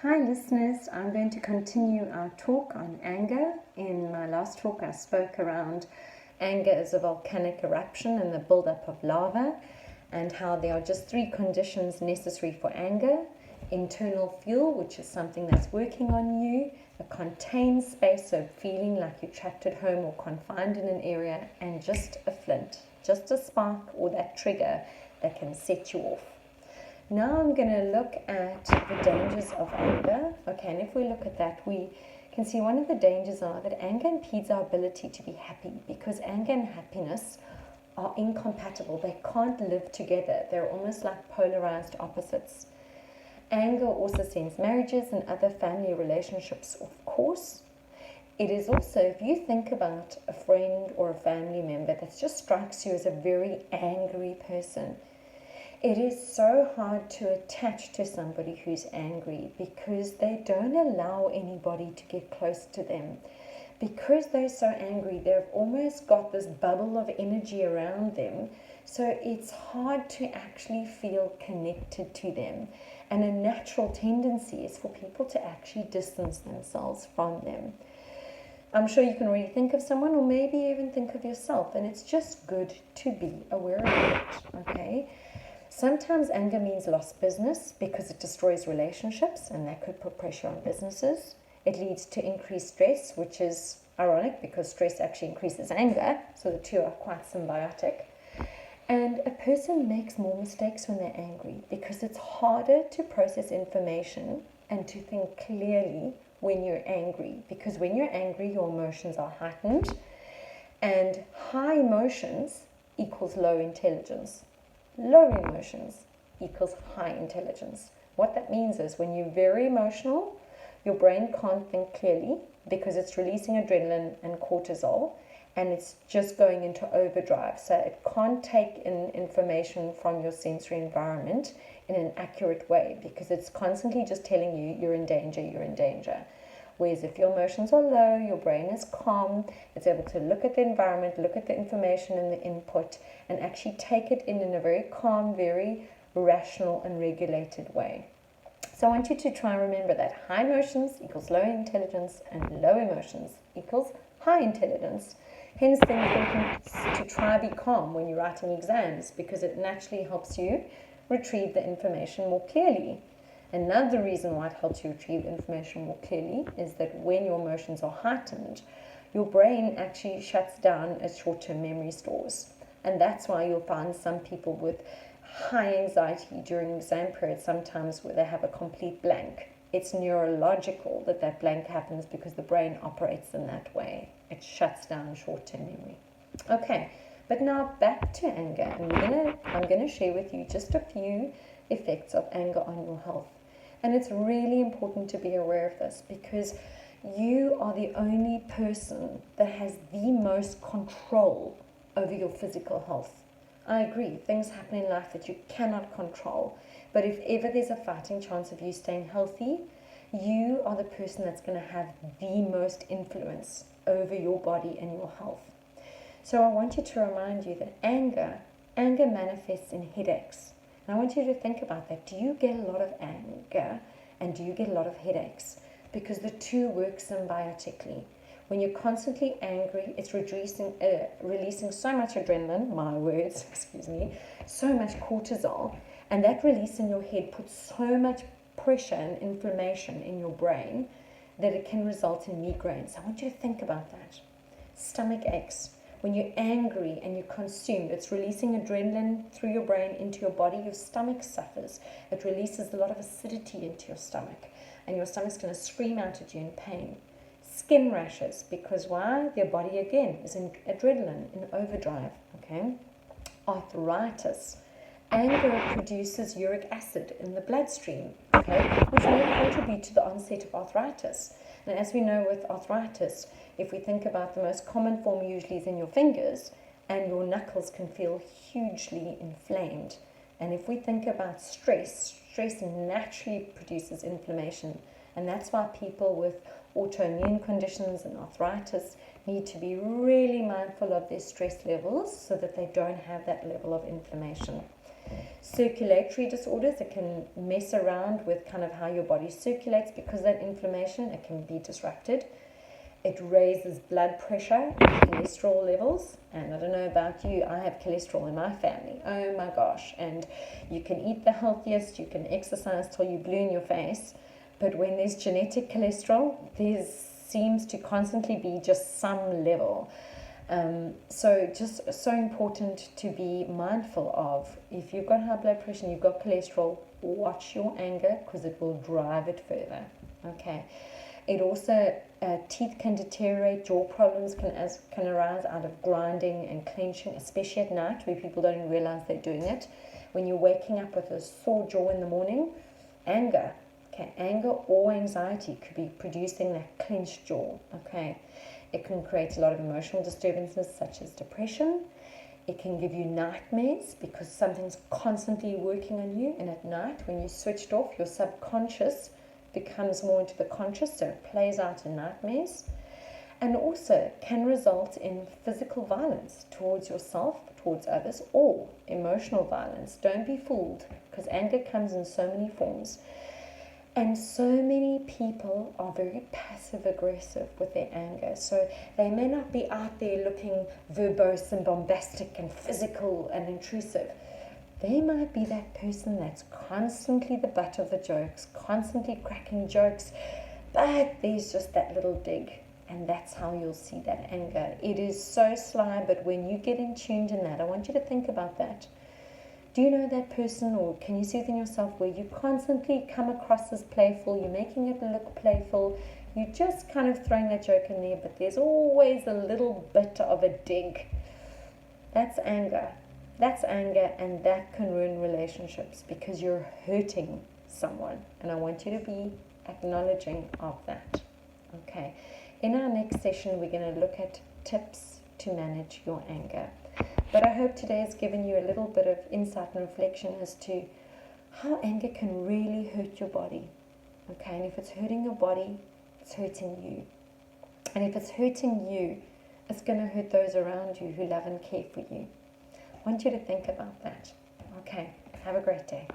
Hi listeners, I'm going to continue our talk on anger. In my last talk I spoke around anger as a volcanic eruption and the buildup of lava, and how there are just three conditions necessary for anger: internal fuel, which is something that's working on you; a contained space, so feeling like you're trapped at home or confined in an area; and just a flint, just a spark or that trigger that can set you off. Now I'm going to look at the dangers of anger. Okay, and if we look at that, we can see one of the dangers are that anger impedes our ability to be happy, because anger and happiness are incompatible. They can't live together. They're almost like polarized opposites. Anger also sends marriages and other family relationships off course. It is also, if you think about a friend or a family member that just strikes you as a very angry person, it is so hard to attach to somebody who's angry, because they don't allow anybody to get close to them. Because they're so angry, they've almost got this bubble of energy around them, so it's hard to actually feel connected to them. And a natural tendency is for people to actually distance themselves from them. I'm sure you can already think of someone, or maybe even think of yourself, and it's just good to be aware of it, okay? Sometimes anger means lost business because it destroys relationships, and that could put pressure on businesses. It leads to increased stress, which is ironic because stress actually increases anger, so the two are quite symbiotic. And a person makes more mistakes when they're angry because it's harder to process information and to think clearly when you're angry, because when you're angry, your emotions are heightened, and high emotions equals low intelligence. Low emotions equals high intelligence. What that means is when you're very emotional, your brain can't think clearly because it's releasing adrenaline and cortisol, and it's just going into overdrive. So it can't take in information from your sensory environment in an accurate way because it's constantly just telling you you're in danger, you're in danger. Whereas if your emotions are low, your brain is calm, it's able to look at the environment, look at the information and the input, and actually take it in a very calm, very rational and regulated way. So I want you to try and remember that high emotions equals low intelligence, and low emotions equals high intelligence. Hence the importance to try to be calm when you're writing exams, because it naturally helps you retrieve the information more clearly. Another reason why it helps you retrieve information more clearly is that when your emotions are heightened, your brain actually shuts down its short-term memory stores. And that's why you'll find some people with high anxiety during exam periods sometimes where they have a complete blank. It's neurological that blank happens because the brain operates in that way. It shuts down short-term memory. Okay, but now back to anger. And I'm going to share with you just a few effects of anger on your health. And it's really important to be aware of this, because you are the only person that has the most control over your physical health. I agree, things happen in life that you cannot control, but if ever there's a fighting chance of you staying healthy, you are the person that's going to have the most influence over your body and your health. So I want you to remind you that anger manifests in headaches. And I want you to think about that. Do you get a lot of anger, and do you get a lot of headaches? Because the two work symbiotically. When you're constantly angry, it's releasing so much adrenaline, my words, so much cortisol, and that release in your head puts so much pressure and inflammation in your brain that it can result in migraines. So I want you to think about that. Stomach aches. When you're angry and you're consumed, it's releasing adrenaline through your brain into your body. Your stomach suffers. It releases a lot of acidity into your stomach, and your stomach's going to scream out at you in pain. Skin rashes, because why? Your body again is in adrenaline, in overdrive. Okay. Arthritis. Anger produces uric acid in the bloodstream, okay, which may contribute to the onset of arthritis. And as we know with arthritis, if we think about the most common form usually is in your fingers, and your knuckles can feel hugely inflamed. And if we think about stress naturally produces inflammation. And that's why people with autoimmune conditions and arthritis need to be really mindful of their stress levels so that they don't have that level of inflammation. Circulatory disorders, it can mess around with kind of how your body circulates because of that inflammation. It can be disrupted. It raises blood pressure, cholesterol levels, and I don't know about you, I have cholesterol in my family. Oh my gosh. And you can eat the healthiest, you can exercise till you blue in your face, but when there's genetic cholesterol, there seems to constantly be just some level. So just so important to be mindful of. If you've got high blood pressure and you've got cholesterol, watch your anger because it will drive it further. Okay. It also, teeth can deteriorate, jaw problems can arise out of grinding and clenching, especially at night where people don't even realize they're doing it. When you're waking up with a sore jaw in the morning, anger or anxiety could be producing that clenched jaw. Okay. It can create a lot of emotional disturbances such as depression. It can give you nightmares because something's constantly working on you, and at night when you're switched off, your subconscious becomes more into the conscious, so it plays out in nightmares. And also can result in physical violence towards yourself, towards others, or emotional violence. Don't be fooled, because anger comes in so many forms. And so many people are very passive aggressive with their anger. So they may not be out there looking verbose and bombastic and physical and intrusive. They might be that person that's constantly the butt of the jokes, constantly cracking jokes, but there's just that little dig, and that's how you'll see that anger. It is so sly, but when you get in tuned in that, I want you to think about that. Do you know that person, or can you see within yourself where you constantly come across as playful, you're making it look playful, you're just kind of throwing that joke in there, but there's always a little bit of a dig? That's anger. That's anger, and that can ruin relationships because you're hurting someone. And I want you to be acknowledging of that. Okay. In our next session, we're going to look at tips to manage your anger. But I hope today has given you a little bit of insight and reflection as to how anger can really hurt your body. Okay, and if it's hurting your body, it's hurting you. And if it's hurting you, it's going to hurt those around you who love and care for you. I want you to think about that. Okay, have a great day.